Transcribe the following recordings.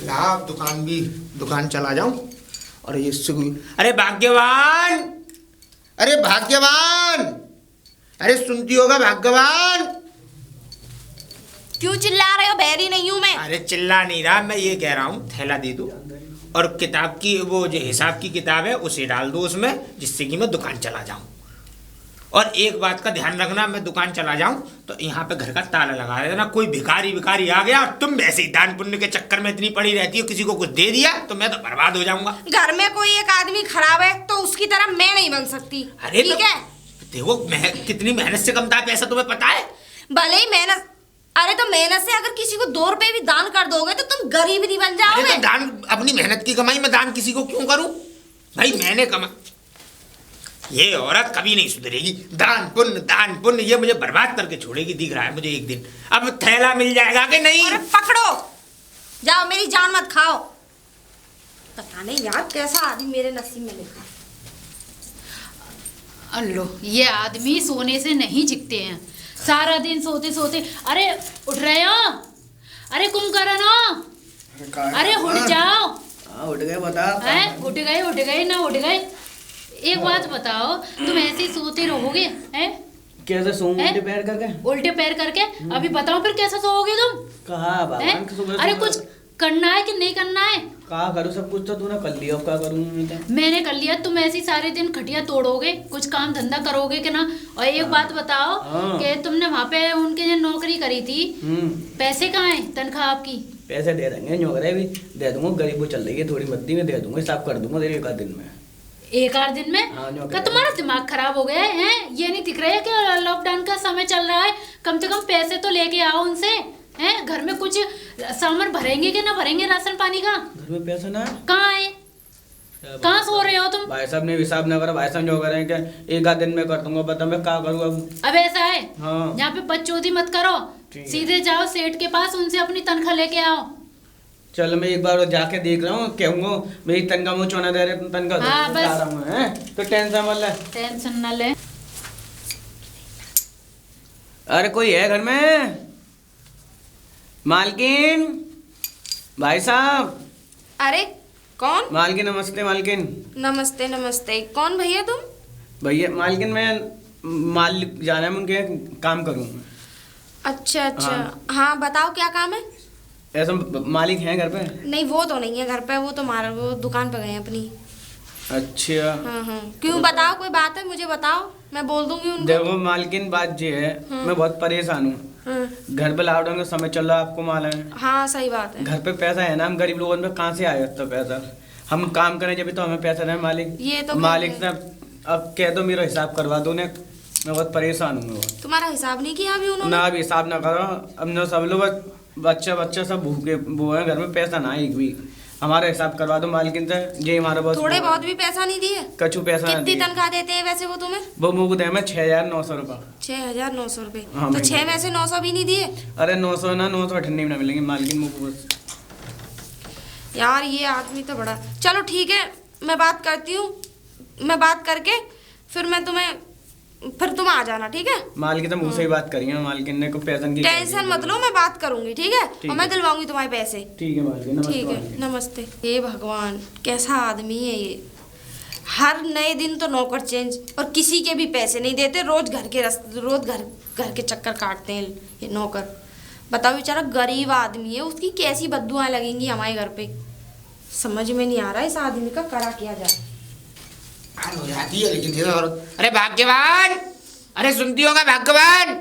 ला दुकान चला जाऊं और ये अरे भाग्यवान, अरे भाग्यवान, अरे सुनती होगा भाग्यवान। क्यों चिल्ला रहे हो? बहरी नहीं हूं मैं। अरे चिल्ला नहीं रहा, मैं ये कह रहा हूँ थैला दे दो और किताब की वो जो हिसाब की किताब है उसे डाल दो उसमें, जिससे कि मैं दुकान चला जाऊं। और एक बात का ध्यान रखना, मैं दुकान चला जाऊं तो यहाँ पे घर का ताला लगा देना। कोई भिखारी आ गया और तुम वैसे ही दान पुण्य के चक्कर में इतनी पड़ी रहती हो, किसी को कुछ दे दिया तो मैं तो बर्बाद हो जाऊंगा। घर में कोई एक आदमी खराब है तो उसकी तरह मैं नहीं बन सकती। अरे ठीक है, देखो कितनी मेहनत से कमता है पैसा, तुम्हें पता है? भले ही मेहनत, अरे तो मेहनत से अगर किसी को 2 रुपए भी दान कर दोगे तो तुम गरीब नहीं बन जाओगे। अरे तो दान अपनी मेहनत की कमाई में दान किसी को क्यों करूं भाई? मैंने कमा, ये औरत कभी नहीं सुधरेगी। दान पुण्य ये मुझे बर्बाद करके छोड़ेगी, दिख रहा है मुझे एक दिन। अब थैला मिल जाएगा कि नहीं? अरे पकड़ो, जाओ, मेरी जान मत खाओ। पता नहीं यार कैसा आदमी मेरे नसीब में लिखा। अल्लो, ये आदमी सोने से नहीं झिकते हैं, सारा दिन सोते सोते। अरे उठ रहे हो? अरे कुंभकर्ण, अरे उठ जाओ। उठ गए, बता। उठ गए ना उठ गए। एक बात बताओ, तुम ऐसे ही सोते रहोगे? हैं? कैसे सोऊं? उल्टे पैर करके? उल्टे पैर करके? अभी बताओ फिर कैसे सोओगे तुम? कहा भगवान के सुबह? अरे कुछ करना है कि नहीं करना है? कहा करूँ, सब कुछ तो तूने कर लिया, अब क्या करूँ मैं? मैंने कर लिया। तुम ऐसे ही सारे दिन खटिया तोड़ोगे, कुछ काम धंधा करोगे कि ना? और एक बात बताओ कि तुमने वहाँ पे उनके जो नौकरी करी थी, पैसे कहाँ है? तनख्वाह आपकी? पैसे दे देंगे, नौकरी भी दे दूंगा। गरीब को चल रही है थोड़ी मद्दी में, दे दूंगा, हिसाब कर दूंगा एक आध दिन में। एक आध दिन में? क्या तुम्हारा दिमाग खराब हो गया है? ये नहीं दिख रहा है कि लॉकडाउन का समय चल रहा है? कम से कम पैसे तो लेके आओ उनसे। हैं? घर में कुछ सामान भरेंगे कि ना भरेंगे राशन पानी का? घर में पैसा ना कहाँ है? कहाँ सो रहे हो तुम? भाई साहब ने हिसाब ना करा, भाई साहब जो करें क्या एक आध दिन में कर दूंगा। बता मैं क्या करूँ अब ऐसा है? हाँ। यहाँ पे बकचोदी मत करो, सीधे जाओ सेठ के पास, उनसे अपनी तनख्वाह लेके आओ। चल मैं एक बार जाके देख रहा हूँ, कहूँगा मेरी तनख्वाह मुझे चोना दे रहे, तनख्वाह हाँ, बस। रहा हूँ हैं? तो टेंशन मत ले। टेंशन न ले। अरे कोई है घर में? मालकिन, भाई साहब। अरे कौन? मालकिन, नमस्ते मालकिन। नमस्ते नमस्ते। कौन भैया तुम? भैया मालकिन, मैं मालिक जाना है, उनके काम करूँ। अच्छा अच्छा, हाँ बताओ क्या काम है? ऐसा मालिक हैं घर पे? नहीं वो तो नहीं है घर पे, वो तो वो दुकान पे गए हैं अपनी। अच्छा हाँ, क्यों? बताओ, कोई बात है मुझे बताओ, मैं बोल दूंगी उनको। देखो मालकिन, बात ये है, मैं बहुत परेशान हूँ। घर पे लॉकडाउन का समय चल रहा है, आपको मालूम है। हाँ सही बात है। घर पे पैसा है ना, हम गरीब लोगों में कहाँ से आए तो पैसा? हम काम करें जब तो हमें पैसा दें मालिक। ये तो मालिक से अब कह दो मेरा हिसाब करवा दो ने, मैं बहुत परेशान हूँ। तुम्हारा हिसाब नहीं किया अभी उन्होंने? ना अभी हिसाब ना करो, अब न सब लोग बच्चा सब भूखे वो है, घर में पैसा ना एक भी। हमारा हिसाब करवा दो मालकिन से, ये हमारा बस। थोड़े बहुत भी पैसा नहीं दिए? कछु पैसा ना कितनी दिए। तनख्वाह देते हैं वैसे वो तुम्हें? वो मुझे दे मैं 6,900 रुपये। 6,900 रुपए? हाँ, तो 6 में से 900 भी नहीं दिए? अरे 900 ना, 998 में मिलेंगे मालकिन मुझको बस। यार ये आदमी तो बड़ा। चलो ठीक है, मैं बात करती हूँ, मैं बात करके फिर तुम आ जाना, ठीक है? मालकिन तो मुझसे ही बात करिए, मालकिन ने को पैसा की टेंशन मत लो, मैं बात करूंगी, ठीक है? और मैं दिलवाऊंगी तुम्हारे पैसे। ठीक है मालकिन, नमस्ते। ठीक है, नमस्ते। हे भगवान, कैसा आदमी है ये। हर नए दिन तो नौकर चेंज, और किसी के भी पैसे नहीं देते। रोज घर के चक्कर काटते हैं ये नौकर। बताओ, बेचारा गरीब आदमी है, उसकी कैसी बद्दुआएं लगेंगी हमारे घर पे। समझ में नहीं आ रहा है इस आदमी का करा किया जाए। हो जाती है लेकिन ये औरत। अरे भाग्यवान, अरे सुनती होगा भाग्यवान,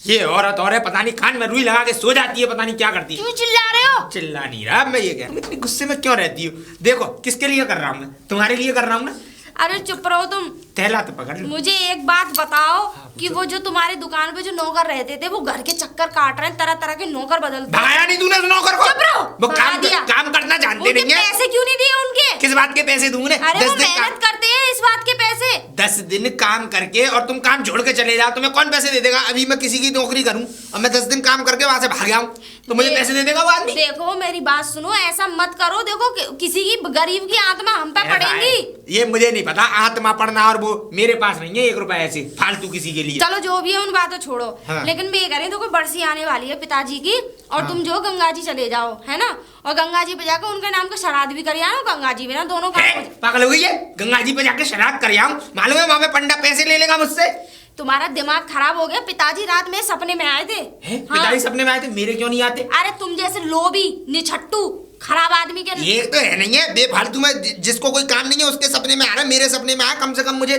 ये औरत और है, पता नहीं कान में रुई लगा के सो जाती है, पता नहीं क्या करती है। क्यों चिल्ला रहे हो? चिल्ला नहीं रहा, मैं ये कह रहा हूँ इतनी गुस्से में क्यों रहती हो? देखो किसके लिए कर रहा हूँ मैं, तुम्हारे लिए कर रहा हूँ ना। अरे चुप रहो तुम। थैला तो पकड़ लो। मुझे एक बात बताओ कि वो जो तुम्हारे दुकान पे जो नौकर रहते थे, वो घर के चक्कर काट रहे हैं, तरह तरह के नौकर बदलते। भगाया नहीं तूने उस नौकर को? चुप रहो। वो काम करना जानते नहीं है। पैसे क्यों नहीं दिए उनके? किस बात के पैसे दूंगे? अरे वो मेहनत करते हैं, इस बात के पैसे। 10 दिन काम करके और तुम काम छोड़ के चले जाओ, तुम्हें कौन पैसे दे देगा? अभी मैं किसी की नौकरी करूं और मैं 10 दिन काम करके वहां से भाग आऊं, तो मुझे पैसे दे देगा वो आदमी? देखो मेरी बात सुनो, ऐसा मत करो। देखो किसी की गरीब की आत्मा हम पे पड़ेगी। ये मुझे नहीं पता आत्मा पड़ना, और वो मेरे पास नहीं है 1 रुपया ऐसे फालतू किसी के लिए। चलो जो भी है उन बातों छोड़ो। हाँ। लेकिन मैं ये कह रही हूँ, देखो बरसी आने वाली है पिताजी की, और हाँ। तुम जो गंगा जी चले जाओ, है ना, और गंगा जी पे जाकर उनके नाम का श्राद्ध भी कर आओ। गंगा जी में ना दोनों काम हो जाए। पागल हो गई है? गंगा जी पे जाके श्राद्ध कर आऊं? मालूम है वहां पे पंडा पैसे ले लेगा मुझसे। तुम्हारा दिमाग खराब हो गया। पिताजी रात में सपने में आए थे। पिताजी सपने में आए थे? मेरे क्यों नहीं आते? अरे तुम जैसे लोभी निछट्टू खराब आदमी के ये तो है नहीं है बेफालतू में, जिसको कोई काम नहीं है उसके सपने में आ रहा है, मेरे सपने में आया। कम से कम मुझे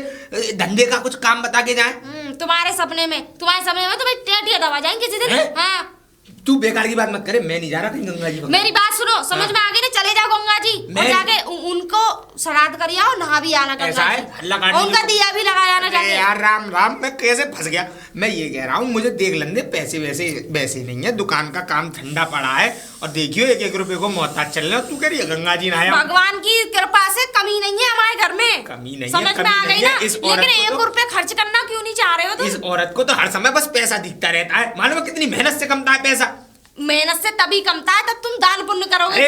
धंधे का कुछ काम बता के जाए। तुम्हारे सपने में तुम्हें टेटियां दबा जाएंगे किसी दिन। हाँ तू बेकार की बात मत करे, मैं नहीं जा रहा कहीं गंगा जी को। मेरी बात सुनो, समझ में आ गई ना? चले जाओ गंगा जी और जाके उनको श्राद्ध कर आओ, नहा भी आना ऐसा है? हल्ला काटने उनका दिया भी लगा आना जाके। यार राम राम, मैं कैसे फंस गया। मैं ये कह रहा हूँ मुझे देख लेंगे, पैसे वैसे वैसे नहीं है, दुकान का काम ठंडा पड़ा है, और देखियो 1-1 रुपए को मोहताज चल रहे हो। तू कह रही है गंगा जी नहाया? भगवान की कृपा से कमी नहीं है हमारे घर में। कमी नहीं है, समझ में आ गई ना? लेकिन 1 रुपया खर्च करना क्यों नहीं चाह रहे हो तुम? इस औरत को तो हर समय बस पैसा दिखता रहता है। मालूम है कितनी मेहनत से कमता है पैसा? मेहनत से तभी कमता है तब तुम दान पुण्य करोगे।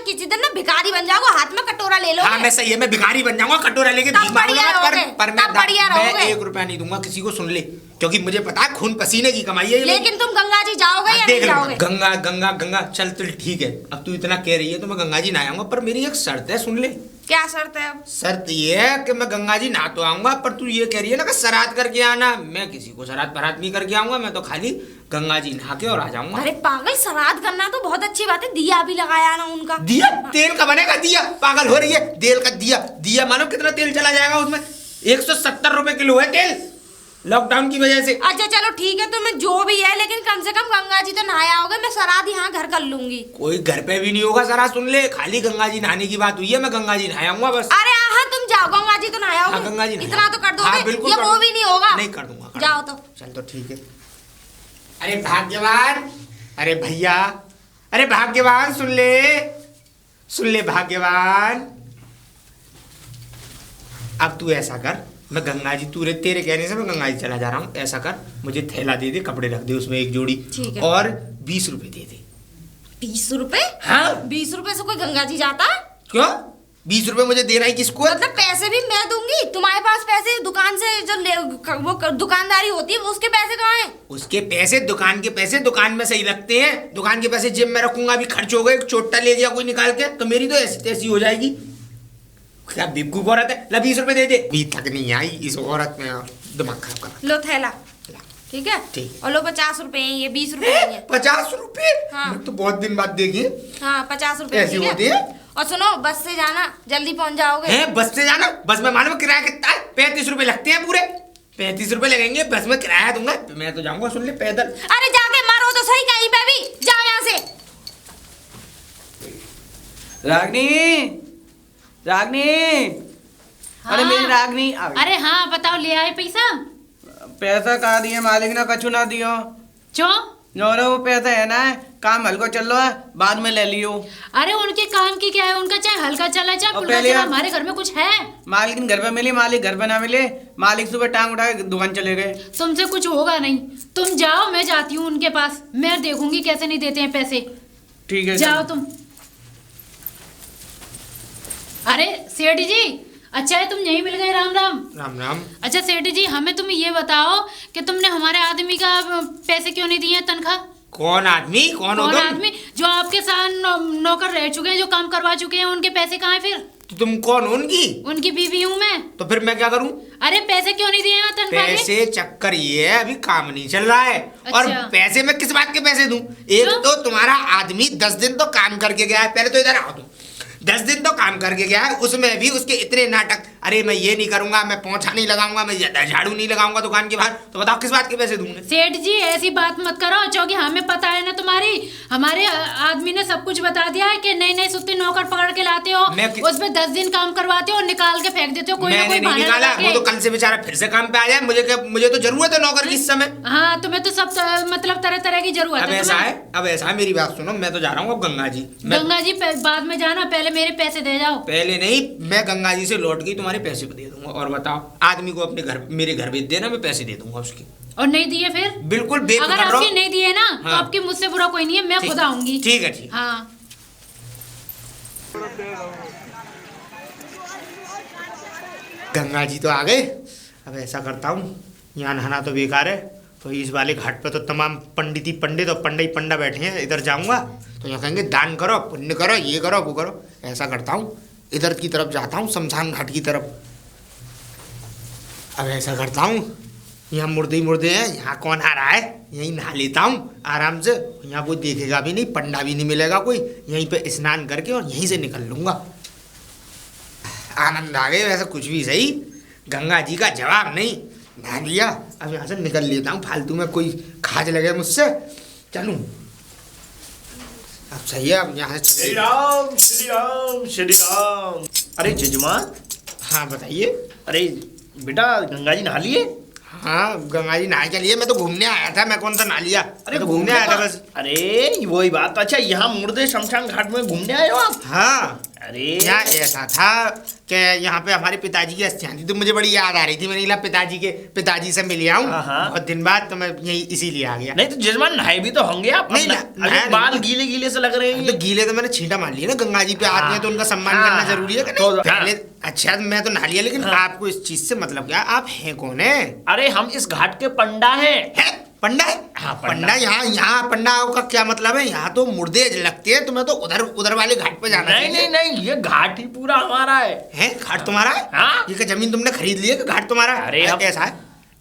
किसी दिन ना भिखारी बन जाओगे, हाथ में कटोरा ले लो। हाँ मैं सही है, मैं भिखारी बन जाऊंगा, कटोरा लेके तब बढ़िया रहोगे, पर तब बढ़िया मैं रहोगे। 1 रुपया नहीं दूंगा किसी को, सुन ले, क्योंकि मुझे पता है खून पसीने की कमाई है ये। लेकिन तुम गंगा जी जाओगे या नहीं जाओगे? गंगा गंगा गंगा चल ठीक है, अब तू इतना कह रही है तो मैं गंगा जी नहा आऊंगा, पर मेरी एक शर्त है, सुन ले। क्या शर्त है? अब शर्त ये है कि मैं गंगा जी नहा तो आऊंगा, पर तू ये कह रही है ना कि श्राद्ध करके आना। मैं किसी को श्राद्ध परात नहीं करके आऊंगा, मैं तो खाली गंगा जी नहा के और आ जाऊंगा। अरे पागल, श्राद्ध करना तो बहुत अच्छी बात है, दिया भी लगाया ना उनका। दिया? तेल का बनेगा दिया? पागल हो रही है? तेल का दिया मानो कितना तेल चला जाएगा उसमें? 170 रुपए किलो है तेल, लॉकडाउन की वजह से। अच्छा चलो ठीक है, तुम्हें जो भी है, लेकिन कम से कम गंगा जी तो नहाया होगा। मैं श्राद्ध यहाँ घर कर लूंगी। कोई घर पे भी नहीं होगा सारा, सुन ले, खाली गंगा जी नहाने की बात हुई है, मैं गंगा जी नहाऊंगा बस। अरे हाँ तुम जाओ, गंगा जी तो नहाया होगा। गंगा जी इतना तो कर दोगे? हाँ, बिल्कुल ये वो भी नहीं होगा? नहीं कर दूंगा। जाओ तो। चल तो ठीक है। अरे भाग्यवान, अरे भैया, अरे भाग्यवान सुन ले भाग्यवान। अब तू ऐसा कर, मैं गंगा जी तेरे कहने से मैं गंगा जी चला जा रहा हूँ। ऐसा कर, मुझे थैला दे दे, कपड़े रख दे उसमें 1 जोड़ी, ठीक है। और 20 रुपए दे दे। 20 रुपए? हाँ 20 रुपए से कोई गंगा जी जाता है? क्यों? 20 रुपए मुझे देना ही किसको है? मतलब पैसे भी मैं दूंगी? तुम्हारे पास पैसे दुकान से वो दुकानदारी होती है, उसके पैसे कहाँ हैं? उसके पैसे, दुकान के पैसे दुकान में सही रखते हैं। दुकान के पैसे जेब में रखूंगा, अभी खर्च हो गए, चोटा ले गया कोई निकाल के, तो मेरी तो ऐसी तैसी हो जाएगी। क्या बेवकूफ औरत है। ला 20 रुपए दे दे। अभी तक नहीं आई इस औरत में, दिमाग खराब कर। लो थैला, ठीक है? ठीक। और लो 50 रुपए हैं, ये 20 रुपए नहीं है। 50 रुपए? हाँ। मैं तो बहुत दिन बाद देखी। हाँ 50 रुपए, ऐसे ठीक होते हैं? और सुनो, बस से जाना, जल्दी पहुंच जाओगे। हैं? बस से जाना? बस में मालूम किराया कितना है? 35 रुपए लगते हैं पूरे। 35 रुपए लगेंगे, बस में किराया दूंगा। मैं तो जाऊंगा, सुन ले, पैदल। अरे जाके मारो तो सही कहीं पे भी, जाओ यहाँ से। रागनी अरे मेरी रागनी आ गई। अरे हाँ बताओ, ले आए पैसा? पैसा कहा दिए मालिक ने, कछु ना दियो। क्यों? नो वो पैसा है ना, काम हल्को चल रहा है, बाद में ले लियो। अरे उनके काम की क्या है, उनका चाहे हल्का चला चाहे और फुल्का पहले चला, आप- हमारे घर में कुछ है? मालिक घर पे मिली, मालिक घर पे ना मिले, मालिक सुबह टांग उठा के दुकान चले गए। तुमसे कुछ होगा नहीं, तुम जाओ, मैं जाती हूँ उनके पास, मैं देखूंगी कैसे नहीं देते हैं पैसे। ठीक है जाओ तुम। अरे सेठ जी, अच्छा है तुम यहीं मिल गए। राम राम। राम राम। अच्छा सेठ जी, हमें तुम ये बताओ कि तुमने हमारे आदमी का पैसे क्यों नहीं दिए हैं, तनख्वाह? कौन आदमी? कौन हो कौन तुम? आदमी? जो आपके साथ नौकर रह चुके हैं, जो काम करवा चुके हैं, उनके पैसे कहाँ हैं फिर? तो तुम कौन हो उनकी? उनकी बीवी हूँ मैं। तो फिर मैं क्या करूं? अरे पैसे क्यों नहीं दिए हैं तनख्वाह के? पैसे चक्कर ये है, अभी काम नहीं चल रहा है। और अच्छा। पैसे मैं किस बात के पैसे दूं? एक क्यों? तो तुम्हारा आदमी 10 दिन तो काम करके गया है, पहले तो इधर आओ तुम। 10 दिन तो काम करके गया है, उसमें भी उसके इतने नाटक। अरे मैं ये नहीं करूंगा, मैं पोंछा नहीं लगाऊंगा, मैं झाड़ू नहीं लगाऊंगा दुकान के बाहर। तो बताओ किस बात के पैसे दूंगे? सेठ जी ऐसी बात मत करो, क्योंकि हमें पता है ना तुम्हारी, हमारे आदमी ने सब कुछ बता दिया है कि नई नई सुत्ती नौकर पकड़ के लाते हो, उसमें 10 दिन काम करवाते हो और निकाल के फेंक देते हो कोई ना कोई नहीं बहाना निकाला, लगा के। वो तो कल से बेचारा फिर से काम पे आ जाए। मुझे तो जरूरत है नौकर की इस समय। हाँ तुम्हें तो सब मतलब तरह तरह की जरूरत अब है। ऐसा है, अब ऐसा है, मेरी बात सुनो, मैं तो जा रहा हूँ अब गंगा जी। गंगा जी बाद में जाना, पहले मेरे पैसे दे जाओ। पहले नहीं, मैं गंगा जी से लौट गई तुम्हारे पैसे को दे दूंगा। और बताओ, आदमी को अपने घर, मेरे घर भेज देना, मैं पैसे दे दूंगा उसके। और नहीं दिए फिर? बिल्कुल अगर बेफिक्र रहो। आपके नहीं दिए ना तो हाँ। आपकी मुझसे बुरा कोई नहीं है, मैं खुद आऊंगी। ठीक है, ठीक। हाँ। गंगा जी तो आ गए। अब ऐसा करता हूँ, यहाँ नहाना तो बेकार है, तो इस वाले घाट पे तो तमाम पंडित ही पंडित और पंडा ही पंडा बैठे हैं। इधर जाऊँगा तो यहाँ कहेंगे दान करो, पुण्य करो, ये करो, वो करो। ऐसा करता हूँ, इधर की तरफ जाता हूँ, शमशान घाट की तरफ। अब ऐसा करता हूँ, यहाँ मुर्दे ही मुर्दे हैं, यहाँ कौन आ रहा है, यहीं नहा लेता हूँ आराम से। यहाँ कोई देखेगा भी नहीं, पंडा भी नहीं मिलेगा कोई। यहीं पे स्नान करके और यहीं से निकल लूँगा। आनंद आ गए। वैसे कुछ भी सही, गंगा जी का जवाब नहीं। नहा लिया, अब यहाँ से निकल लेता हूँ, फालतू में कोई खाज लगे मुझसे। चलूँ अब सही है, अब यहाँ से श्री राम श्री राम श्री राम। अरे जजमान। हाँ बताइए। अरे बेटा गंगा जी नहा लिए? हाँ गंगा जी नहा के लिए, मैं तो घूमने आया था, मैं कौन सा नहा लिया। अरे तो घूमने आया था बस। अरे वही बात। अच्छा यहाँ मुर्दे शमशान घाट में घूमने आए हो आप? हाँ अरे यहाँ ऐसा था कि यहाँ पे हमारे पिताजी की अस्थियां थी, तो मुझे बड़ी याद आ रही थी। मैंने कहा पिताजी से मिल आऊं हाँ। बहुत दिन बाद, तो मैं यही इसीलिए आ गया। नहीं तो जजमान नहाए भी तो होंगे आप? नहीं, अरे नहाया बाल नहीं। गीले गीले से लग रहे हैं। तो गीले तो मैंने छींटा मार लिया ना, गंगा जी पे आते हैं तो उनका सम्मान हाँ, करना जरूरी है कि तो नहीं? हाँ। पहले अच्छा मैं तो नहा लिया, लेकिन आपको इस चीज से मतलब क्या? आप हैं कौन है? अरे हम इस घाट के पंडा हैं। है पंडा है? हाँ, पंडा। पंडा यहाँ पंडा का क्या मतलब है? यहाँ तो मुर्दे लगते हैं, तुम्हें तो उधर वाले घाट पे जाना नहीं नहीं नहीं, ये घाट ही पूरा हमारा है। घाट तुम्हारा है? हाँ। ये क्या जमीन तुमने खरीद ली है कि घाट तुम्हारा है? अरे हम- ऐसा है?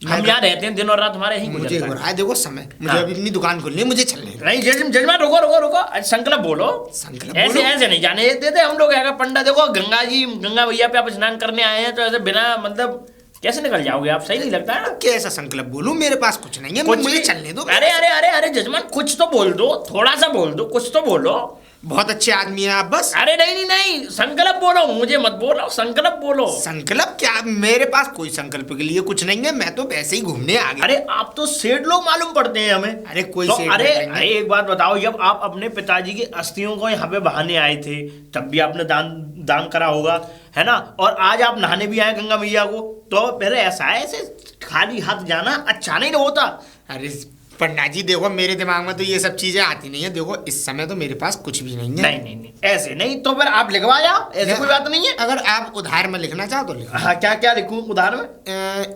हम यहाँ रहते हैं, दिन और रात हमारे यहीं मुझे गुजरता हो है। रहा है, देखो समय, मुझे हाँ। अभी अपनी दुकान खोलनी है, मुझे चलने दो। नहीं जजमान रुको रुको रुको। आज संकल्प बोलो। संकल्प ऐसे बोलो? ऐसे नहीं जाने देते हम लोग। है पंडा देखो, गंगा भैया पे आप स्नान करने आए हैं, तो ऐसे बिना मतलब कैसे निकल जाओगे आप? सही नहीं लगता है ना? कैसा संकल्प बोलूं? मेरे पास कुछ नहीं है, मुझे भी- चलने दो। अरे अरे अरे अरे जजमान कुछ तो बोल दो, थोड़ा सा बोल दो, कुछ तो बोलो। बहुत अच्छे आदमी हैं आप, बस। अरे नहीं नहीं नहीं, संकल्प बोलो, मुझे मत बोलो, संकल्प बोलो। संकल्प क्या? मेरे पास कोई संकल्प के लिए कुछ नहीं है, मैं तो वैसे ही घूमने आ गया। अरे आप तो सेठ लोग मालूम पड़ते हैं हमें। अरे कोई तो सेठ अरे नहीं है। अरे एक बात बताओ, जब आप अपने पिताजी की अस्थियों को यहाँ पे बहाने आए थे, तब भी आपने दान करा होगा, है ना? और आज आप नहाने भी आए गंगा मैया को, तो फिर ऐसा है, ऐसे खाली हाथ जाना अच्छा नहीं होता। अरे पंडा जी देखो, मेरे दिमाग में तो ये सब चीजें आती नहीं है। देखो इस समय तो मेरे पास कुछ भी नहीं है। नहीं नहीं नहीं, ऐसे नहीं, तो फिर आप लिखवा जाओ, ऐसी कोई बात नहीं है। अगर आप उधार में लिखना चाहो तो लिखो। हाँ, क्या क्या लिखूं उधार में?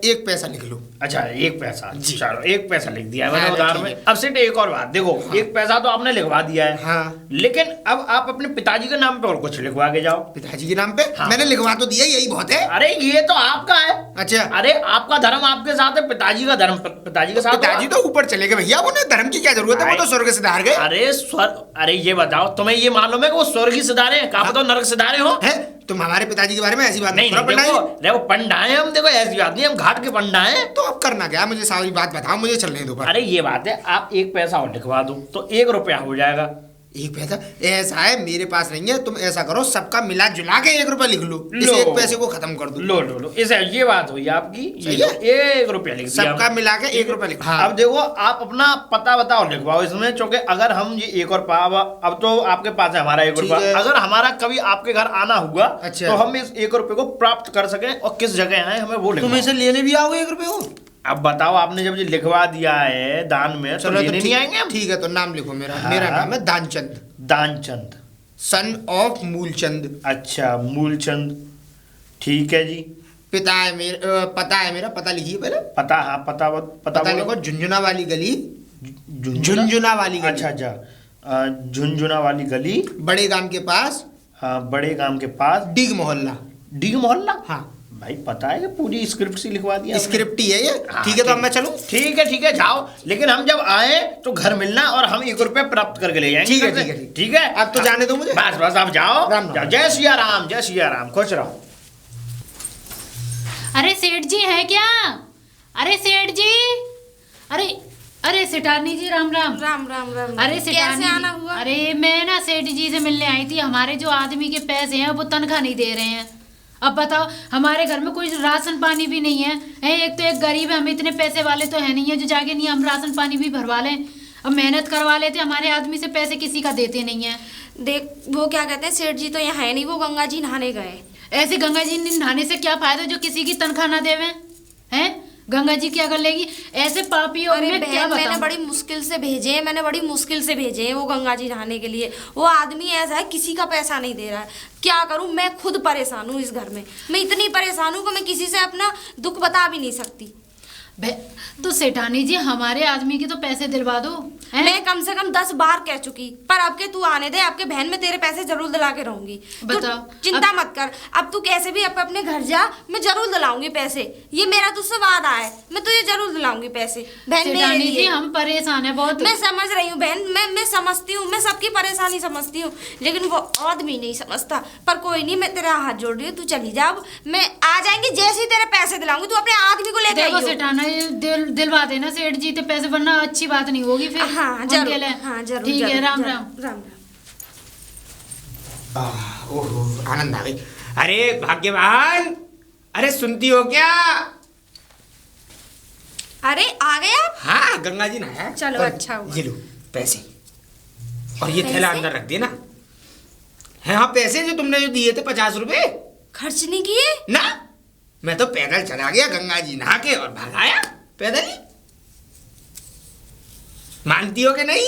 1 पैसा लिख लो। अच्छा 1 पैसा। जी। चलो 1 पैसा लिख दिया मैंने हाँ, उधार ठीक में। है। अब सिर्फ एक और बात देखो, 1 पैसा तो आपने लिखवा दिया है, हाँ। लेकिन अब आप अपने पिताजी के नाम पे और कुछ लिखवा के जाओ। पिताजी के नाम पे? हाँ। मैंने लिखवा तो दिया, यही बहुत है। अरे ये तो आपका है। अच्छा, अरे आपका धर्म आपके साथ है, पिताजी का धर्म पिताजी के साथ पिताजी होगा। तो ऊपर चले गए भैया, उन्हें धर्म की क्या जरूरत है? वो तो स्वर्ग से धार गए। अरे ये बताओ, तुम्हें ये मालूम है कि वो स्वर्गीय सिधारे हैं? कहा तो नरक सिधारे हो? हैं? तुम हमारे पिताजी के बारे में ऐसी बात नहीं करो नहीं, पंडा देखो जी। देखो पंडा है हम, देखो ऐसी बात नहीं, हम घाट के पंडा हैं। तो अब करना क्या? मुझे सारी बात बताओ, मुझे चलने दो पर। अरे ये बात है, आप 1 पैसा और लिखवा दो तो 1 रुपया हो जाएगा। 1 पैसा? ऐसा है, मेरे पास नहीं है। तुम ऐसा करो, सबका मिला जुला के 1 रुपया लिख लो, इस लो। 1 पैसे को खत्म कर दो। लो लो लो, इसे ये बात हुई आपकी। सही ये है। 1 रुपया लिख दिया सबका हमने। मिला के 1 रुपया लिख। हाँ। अब देखो आप अपना पता बताओ लिखवाओ इसमें, क्योंकि अगर हम ये 1 और पाव, अब तो आपके पास है हमारा 1 ठीक रुपया, है। अगर हमारा कभी आपके घर आना हुआ, अच्छा। तो हम इस 1 रुपये को प्राप्त कर सके, और किस जगह आए हमें वो तुम लिखवाओ। इसे लेने भी आओगे 1 रुपये को? अब बताओ, आपने जब ये लिखवा दिया है दान में, तो चलो लेने नहीं ठीक, आएंगे हम? ठीक है, तो नाम लिखो मेरा। हाँ। मेरा नाम है दानचंद, दानचंद। Son of Moolchand. अच्छा मूलचंद, ठीक है जी। पिता है मेरा, पता है मेरा, पता लिखिए पहले। पता, हाँ पता पता बोलो। लिखो, झुंझुना वाली गली। झुंझुना झुंझुना वाली गली। अच्छा अच्छा, झुंझुना वाली गली, बड़े गांव के पास, हाँ बड़े गांव के पास, डिग मोहल्ला। डी मोहल्ला। हाँ भाई पता है कि पूरी स्क्रिप्ट सी लिखवा दिया आपने। स्क्रिप्ट ही है ये। हाँ, ठीक है, तो अब मैं चलूं? ठीक है जाओ, लेकिन हम जब आए तो घर मिलना, और हम 1 रुपया प्राप्त करके ले जाएंगे। ठीक है, घर से। ठीक है, ठीक। ठीक है, अब तो जाने दो मुझे। बस बस आप जाओ, राम राम। जाओ। जय सिया राम, जय सिया राम, खुश रहो। अरे सेठ जी है क्या? अरे सेठ जी, अरे अरे सेठानी जी, राम राम। राम राम राम। अरे कैसे सेठानी आना जी, हुआ? अरे मैं ना सेठ जी से मिलने आई थी। हमारे जो आदमी के पैसे हैं वो तनख्वाह नहीं दे रहे हैं। अब बताओ, हमारे घर में कोई राशन पानी भी नहीं है। एक तो एक गरीब है, हम इतने पैसे वाले तो है नहीं है जो जाके नहीं हम राशन पानी भी भरवा लें। अब मेहनत करवा लेते, हमारे आदमी से पैसे किसी का देते नहीं है। देख, वो क्या कहते हैं, सेठ जी तो यहाँ है नहीं, वो गंगा जी नहाने गए। ऐसे गंगा जी नहाने से क्या फायदा जो किसी की तनख्वाह ना देवे हैं? गंगा जी क्या कर लेगी ऐसे पापियों अरे में? क्या बहन, मैंने बताऊं? बड़ी मुश्किल से भेजे हैं, मैंने बड़ी मुश्किल से भेजे हैं वो गंगा जी नहाने के लिए। वो आदमी ऐसा है, किसी का पैसा नहीं दे रहा है। क्या करूं, मैं खुद परेशान हूँ इस घर में। मैं इतनी परेशान हूँ कि मैं किसी से अपना दुख बता भी नहीं सकती। तो सेठानी जी हमारे आदमी के तो पैसे दिलवा दो हैं? मैं कम से कम 10 बार कह चुकी, पर अब के तू आने दे, आपके बहन में तेरे पैसे जरूर दिला के रहूंगी। बताओ, तू चिंता मत कर, अब तू कैसे भी अपने घर जा, मैं जरूर दिलाऊंगी पैसे। ये मेरा तुझसे वादा है, मैं तुझे जरूर दिलाऊंगी पैसे। बहन मेरे सेठानी जी लिए हम परेशान है बहुत। मैं समझ रही हूँ बहन, मैं समझती हूँ, मैं सबकी परेशानी समझती हूँ, लेकिन वो आदमी नहीं समझता। पर कोई नहीं, मैं तेरा हाथ जोड़ रही हूँ, तू चली जा। अब मैं आ जाएंगी, जैसे ही तेरे पैसे दिलाऊंगी तू अपने आदमी को लेके देखो आइयो। सेठाना दिलवा देना सेठ जी तो पैसे, वरना अच्छी बात नहीं होगी फिर। हाँ जरूर, उनके लिए। हाँ जरूर, ठीक है, जरूर, राम जरूर, राम। राम राम। ओहो, आनंद आ गई। अरे भाग्यवान, अरे सुनती हो क्या? अरे आ गए आप? हाँ, गंगा जी नहाया। चलो, और अच्छा हुआ। ये लो पैसे, और ये पैसे? थैला अंदर रख देना। हाँ, पैसे जो तुमने जो दिए थे 50 रुपए खर्च नहीं किए? ना, मैं तो पैदल चला गया गंगा जी नहा के और भागाया पैदल ही। मानती हो कि नहीं?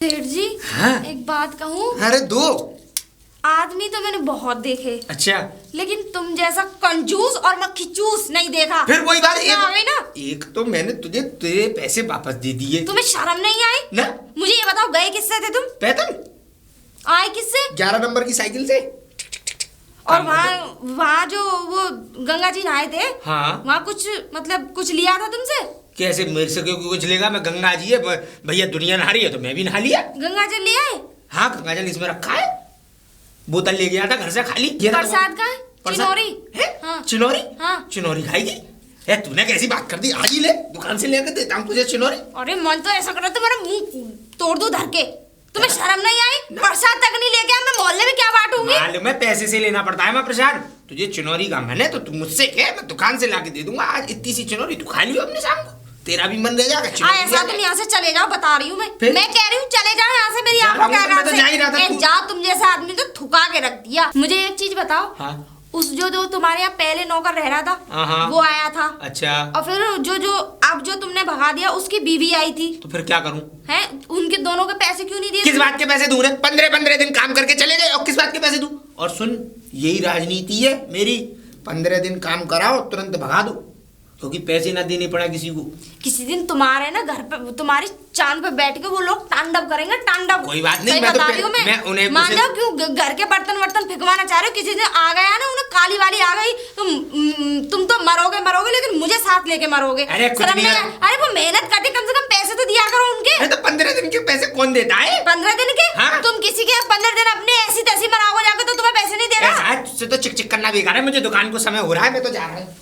सेठ जी, हाँ। एक बात कहूँ, अरे दो। आदमी तो मैंने बहुत देखे, अच्छा, लेकिन तुम जैसा कंजूस और मक्खी चूस नहीं देखा। फिर वही बात, आ गई ना। एक तो मैंने तुझे तेरे पैसे वापस दे दिए तुम्हें शर्म नहीं आई? ना। मुझे ये बताओ, गए किससे थे तुम? पैदल आए किससे? 11 नंबर की साइकिल से। और वहाँ जो वो गंगा जी नहाए थे, हाँ। वहाँ कुछ मतलब कुछ लिया था तुमसे? कैसे मेरे से क्यों कुछ लेगा? मैं गंगा जी है, भैया दुनिया नहा रही है तो मैं भी नहा लिया। गंगा जल ले आए? हाँ, गंगा जल इसमें रखा है, बोतल ले गया था घर से खाली। ये रखो। प्रसाद का है? प्रसाद? चिनोरी है? हाँ। चिनोरी? हाँ। चिनोरी खाएगी? ए, तूने कैसी बात कर दी? आज ही ले, दुकान से लेकर देता हूँ तुझे चिनोरी। अरे मन तो ऐसा कर रहा तुम्हारा मुंह तोड़ दूं धर के। तुम्हें शर्म नहीं आई? प्रसाद तक नहीं लेके आया, मैं मोहल्ले में क्या बांटूंगी? मालूम है पैसे से लेना पड़ता है मैं प्रसाद। तुझे चिनोरी का मन है तो तू मुझसे कह, मैं दुकान से लाके दे दूंगा। आज इतनी सी चिनोरी तू खा लियो अपने शाम को, तेरा भी मन रह जाएगा। चिनोरी ऐसा तुम यहाँ से चले जाओ, बता रही हूँ मैं। फिर? मैं कह रही हूँ चले जाओ यहाँ से, मेरी जा आंखों रहा के हूँ, मैं तो आगे जा ही रहा था। से। तू- जाओ, तुम जैसा आदमी तो थुका के रख दिया। मुझे एक चीज बताओ, हाँ। उस जो तुम्हारे यहाँ पहले नौकर रह रहा था, हाँ। वो आया था। अच्छा, और फिर जो अब जो तुमने भगा दिया, उसकी बीवी आई थी, तो फिर क्या करूं? हैं? उनके दोनों के पैसे क्यों नहीं दिए? किस बात के पैसे दूं? 15 दिन काम करके चले गए और किस बात के पैसे दूं? और सुन, यही राजनीति है मेरी, 15 दिन काम कराओ तुरंत भगा दो, क्योंकि पैसे ना देने पड़ा किसी को। किसी दिन तुम्हारे ना घर पे, तुम्हारी चांद पे बैठ के वो लोग तांडव करेंगे, तांडव। कोई बात नहीं, सही मैं तो बता रही हूँ मैं उन्हें मान उसे- जाओ, क्यों घर के बर्तन वर्तन फेंकवाना चाह रहे हो? किसी दिन आ गया ना, उन्हें काली वाली आ गई, तुम तो मरोगे, लेकिन मुझे साथ लेके मरोगे। अरे कुछ शर्म नहीं नहीं है। आए? अरे वो मेहनत करके कम से कम पैसे तो दिया करो उनके। अरे तो 15 दिन के पैसे कौन देता है? 15 दिन के? हाँ। तुम किसी के 15 दिन अपने ऐसी तैसी मराओगे जाके, तो तुम्हें पैसे नहीं दे ऐसा रहा? है, तुझसे तो चिक चिक करना बेकार है। मुझे दुकान को समय हो रहा है, मैं तो जा रहा हूँ।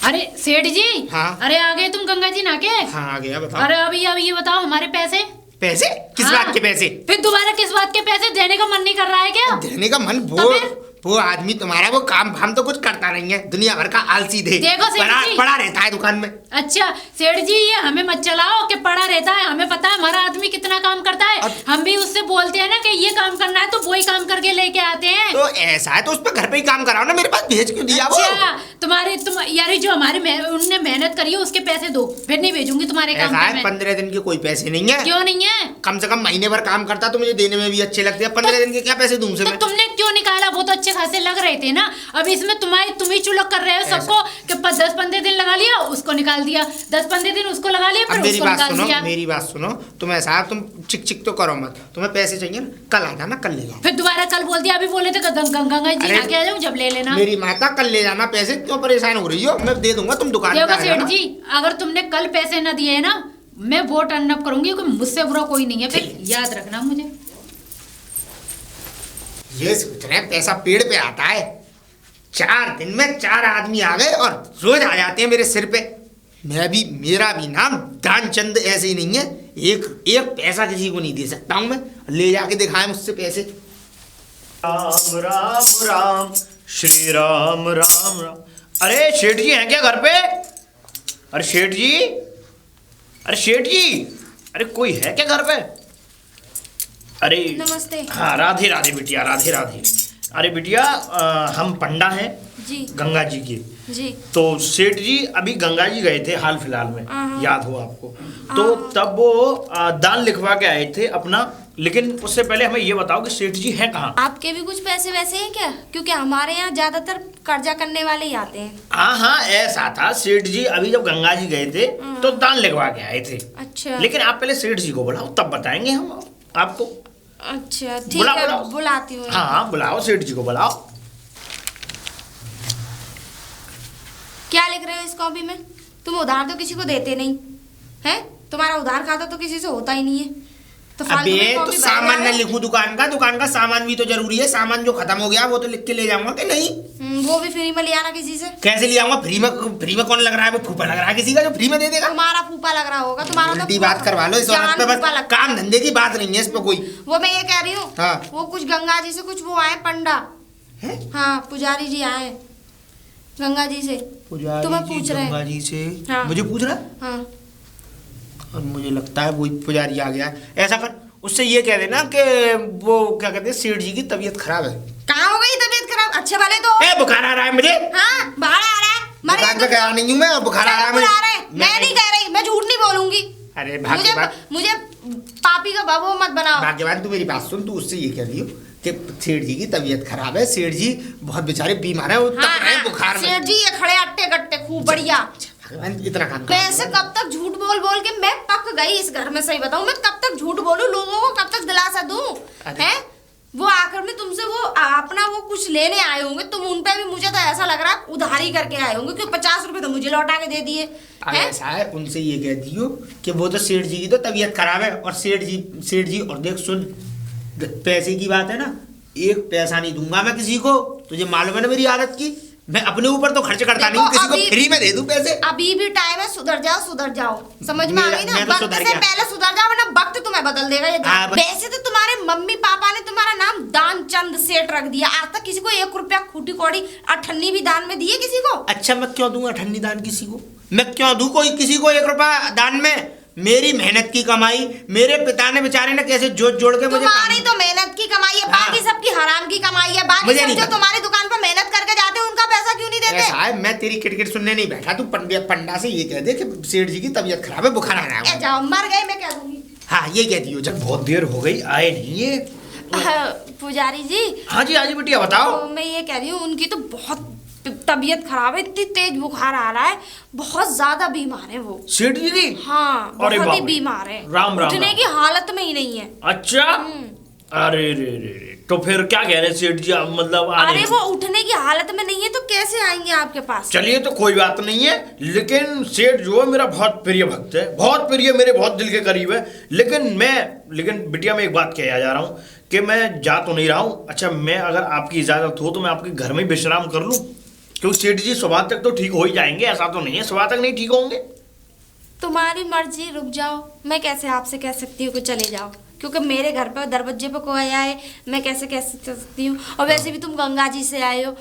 अरे सेठ जी, हाँ। अरे आ गए तुम गंगा जी नाके? हाँ, आ गया, बताओ। अरे अभी अब ये बताओ, हमारे पैसे? पैसे? किस हाँ। बात के पैसे? फिर दोबारा किस बात के पैसे देने का मन नहीं कर रहा है क्या? देने का मन, तो फिर? वो आदमी तुम्हारा वो काम हम तो कुछ करता नहीं है, दुनिया भर का आलसी दे देखो सेठ जी। पड़ा रहता है दुकान में। अच्छा सेठ जी, ये हमें मत चलाओ कि पड़ा रहता है। हमें पता है हमारा आदमी कितना काम करता है। हम भी उससे बोलते हैं ना कि ये काम करना है, तो वो ही काम करके लेके आते हैं। तो ऐसा है तो उस पर घर पे ही काम कराओ ना, मेरे पास भेज क्यों दिया? अच्छा, तुम यार जो उनने मेहनत करी है उसके पैसे दो, फिर नहीं भेजूंगी तुम्हारे वो काम ऐसा पे है, मैं। 15 दिन के कोई पैसे नहीं है। क्यों नहीं है? कम से कम महीने भर काम करता तो मुझे देने में भी अच्छे लगते हैं। 15 दिन के क्या पैसे दूं उनसे तो मैं? तुमने क्यों निकाला? वो तो अच्छे खासे लग रहे थे ना। अब इसमें तुम ही चुलक कर रहे हो सबको कि 10-15 दिन लगा लिया, उसको निकाल दिया, 10-15 दिन उसको लगा लिया, अब फिर मेरी उसको बात निकाल सुनो, दिया। मेरी बात सुनो, तुम ऐसा है, तुम चिक चिक तो करो मत। तुम्हें पैसे चाहिए ना, कल आ जाना, कल ले जाना। फिर दोबारा कल बोल दिया, अभी बोले थे गंगा जी अरे, नाके आ जाओ, जब ले लेना। मेरी माता, कल ले जाना पैसे। क्यों परेशान हो रही हो? मैं दे दूंगा, तुम दुकान पे देखो आ सेठ जाना। जी, अगर तुमने कल पैसे न दिए ना, मैं वोट अनअप करूंगी, क्योंकि मुझसे बुरा कोई नहीं है। फिर याद रखना मुझे। ये सोच रहे हैं पैसा पेड़ पे आता है। 4 दिन में 4 आदमी आ गए और रोज आ जाते हैं मेरे सिर पे। मेरा भी नाम दानचंद ऐसे ही नहीं है। एक पैसा किसी को नहीं दे सकता हूँ मैं। ले जाके दिखाए मुझसे पैसे। राम राम राम, श्री राम राम राम। अरे शेठ जी हैं क्या घर पे? अरे शेठ जी, अरे शेठ जी, अरे कोई है क्या घर पे? अरे नमस्ते। हाँ, राधे राधे बिटिया, राधे राधे। अरे बिटिया, हम पंडा हैं जी। गंगा जी के। जी। तो सेठ जी अभी गंगा जी गए थे हाल फिलहाल में, याद हो आपको, तो तब वो दान लिखवा के आए थे अपना। लेकिन उससे पहले हमें ये बताओ कि सेठ जी हैं कहाँ? आपके भी कुछ पैसे वैसे हैं क्या? क्योंकि हमारे यहाँ ज्यादातर कर्जा करने वाले ही आते हैं। हाँ, ऐसा था, सेठ जी अभी जब गंगा जी गए थे तो दान लिखवा के आए थे। अच्छा। लेकिन आप पहले सेठ जी को बुलाओ, तब बताएंगे हम आपको। अच्छा ठीक है, बुलाती हूँ। हाँ, बुलाओ, सेठ जी को बुलाओ। क्या लिख रहे हो इस कॉपी में? तुम उधार तो किसी को देते नहीं है, तुम्हारा उधार खाता तो किसी से होता ही नहीं है, तो फालतू अबे में तो कॉपी सामान भर रहे न हो। लिखूं दुकान का सामान भी तो जरूरी है। सामान जो खत्म हो गया वो तो लिख के ले जाऊंगा कि नहीं? वो भी फ्री में ले आना किसी से। कैसे ले आऊंगा? फ्री में कौन लग रहा है? वो फूफा लग रहा है किसी का जो फ्री में दे देगा। तुम्हारा फूफा लग रहा होगा, तुम्हारा तो उल्टी बात करवा लो इस औरत पे, बस फूफा लगता काम धंधे की बात नहीं है इस पे कोई। वो मैं ये कह रही हूँ, हाँ। वो कुछ गंगा जी से कुछ वो आए पंडा, हाँ पुजारी जी आए गंगा जी से, तुम्हें पूछ रहे हैं। गंगा जी से हाँ। मुझे पूछ रहा है? हाँ। और मुझे लगता है वही पुजारी आ गया है। ऐसा कर, उससे ये कह देना कि वो क्या कहते हैं, सेठ जी की तबीयत खराब है। कहाँ हो गई तबीयत खराब? अच्छे वाले तो ए, बुखार आ रहा है मुझे। हाँ, बाहर आ रहा है, मरे दुकान पे गया नहीं हूँ मैं, और बुखार आ रहा है मुझे। मैं नहीं कह रही, मैं झूठ नहीं बोलूंगी। अरे मुझे भाग्यवान, मुझे पापी का बाबू मत बनाओ। भाग्यवान, तू मेरी बात सुन। तू उससे ये कह रही हो कि सेठ जी की तबीयत खराब है, सेठ जी बहुत बेचारे बीमार है, वो तप रहे हैं बुखार में। सेठ जी ये खड़े अट्टे गट्टे खूब बढ़िया। भगवान, इतना काम कर। वैसे कब तक झूठ बोल बोल के मैं पक गई इस घर में, सही बताऊं मैं कब तक झूठ बोलूं, लोगों को कब तक दिलासा दूं? हैं वो आखिर में तुमसे वो अपना वो कुछ लेने आए होंगे, तुम उन पे भी मुझे तो ऐसा लग रहा है उधारी करके आए होंगे, क्योंकि 50 रुपए तो मुझे लौटा के दे दिए हैं। ऐसा है, उनसे ये कह दियो कि वो तो सेठ जी की तो तबीयत खराब है, और सेठ जी और देख सुन, पैसे की बात है ना, एक पैसा नहीं दूंगा मैं किसी को। तुझे मालूम है ना मेरी आदत की, मैं अपने ऊपर तो खर्च करता नहीं हूँ, किसी को फ्री में दे दूं पैसे। अभी भी टाइम है, सुधर जाओ, समझ में आ गई ना? मैं तो वक्त सुधर से गया। पहले सुधर जाओ, वरना वक्त तुम्हें बदल देगा ये। हाँ, वैसे तो तुम्हारे मम्मी पापा ने तुम्हारा नाम दानचंद सेठ रख दिया, आज तक किसी को 1 रुपया खूटी कौड़ी अठन्नी भी दान में दिए किसी को? अच्छा, मैं क्यों दूंगा ठंडी दान किसी को? मैं क्यों दूं कोई किसी को 1 रुपया दान में? मेरी मेहनत की कमाई, मेरे पिता ने बेचारे ने कैसे जोड़ के मुझे। तुम्हारी तो मेहनत की कमाई है, बाकी हाँ। सबकी हराम की कमाई है। बाकी मुझे सब नहीं जो पता। तुम्हारी दुकान पर मेहनत करके जाते हैं उनका पैसा क्यों नहीं देते? ऐसा है, मैं तेरी किटकिट सुनने नहीं बैठा। तू पंडा से ये कह दे कि सेठ जी की तबीयत खराब है, बुखार आ रहा है। जाओ, मर गए मैं कह दूंगी। हाँ, ये कह दियो। जब बहुत देर हो गई, आए नहीं ये। पुजारी जी, हाँ जी बिटिया बताओ। तो मैं ये कह रही हूँ, उनकी तो बहुत तबीयत खराब है, इतनी तेज बुखार आ रहा है, बहुत ज्यादा बीमार है वो। सेठ जी की? हाँ, अरे बहुत ही बाप रे। बीमार है, राम राम उठने राम। की हालत में ही नहीं है। अच्छा, अरे रे, तो फिर क्या कह रहे सेठ जी, मतलब आने? अरे वो उठने की हालत में नहीं है तो कैसे आएंगे आपके पास? चलिए, तो कोई बात नहीं है, लेकिन सेठ जो है मेरा बहुत प्रिय भक्त है, बहुत प्रिय, मेरे बहुत दिल के करीब है। लेकिन बिटिया मैं एक बात कहना जा रहा हूँ कि मैं जा तो नहीं रहा हूँ। अच्छा, मैं अगर आपकी इजाजत हो तो मैं आपके घर में विश्राम कर लूँ, क्योंकि सेठ जी सुबह तक तो ठीक हो ही जाएंगे, ऐसा तो नहीं है सुबह तक नहीं ठीक होंगे। तुम्हारी मर्जी, रुक जाओ। मैं कैसे आपसे कह सकती हूँ कि चले जाओ, क्योंकि मेरे घर पर दरवाजे पर कोई आए, मैं कैसे कह सकती हूँ? और वैसे भी तुम गंगा जी से आए हो,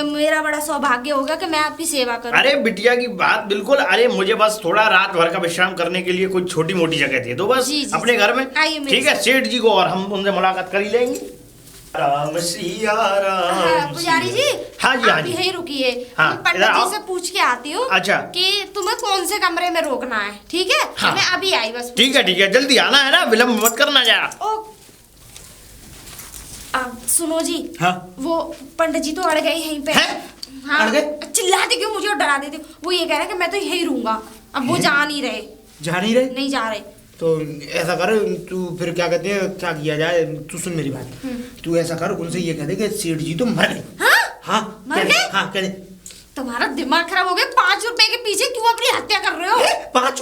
मेरा बड़ा सौभाग्य होगा कि मैं आपकी सेवा करूँ। अरे बिटिया की बात बिल्कुल, अरे मुझे बस थोड़ा रात भर का विश्राम करने के लिए कोई छोटी मोटी जगह दे दो बस, अपने घर में। ठीक है सेठ जी को, और हम उनसे मुलाकात कर ही लेंगे। राम सिया राम। पुजारी जी, हाँ जी, हाँ जी, यहीं रुकिए, हाँ, पंडित जी से पूछ के आती हूँ। अच्छा, कि तुम्हें कौन से कमरे में रोकना है, ठीक है? हाँ। मैं अभी आई बस। ठीक है, जल्दी आना है ना, विलम्ब मत करना जरा। सुनो जी, हाँ? वो पंडित जी तो अड़ गए यहीं पे। हाँ, अड़ गए? चिल्लाते क्यों मुझे और डरा देते? वो ये कह रहे कि मैं तो यहीं रहूंगा। अब वो जा नहीं रहे। नहीं जा रहे। तो ऐसा कर, तू फिर क्या कहते हैं, क्या किया जाए? तू सुन मेरी बात, तू ऐसा कर, उनसे ये कह दे कि सेठ जी तो मर गए। हाँ, मर गए? हाँ, कह दे। तुम्हारा दिमाग खराब हो गया? 5 रुपए के पीछे क्यों अपनी हत्या कर रहे हो? 5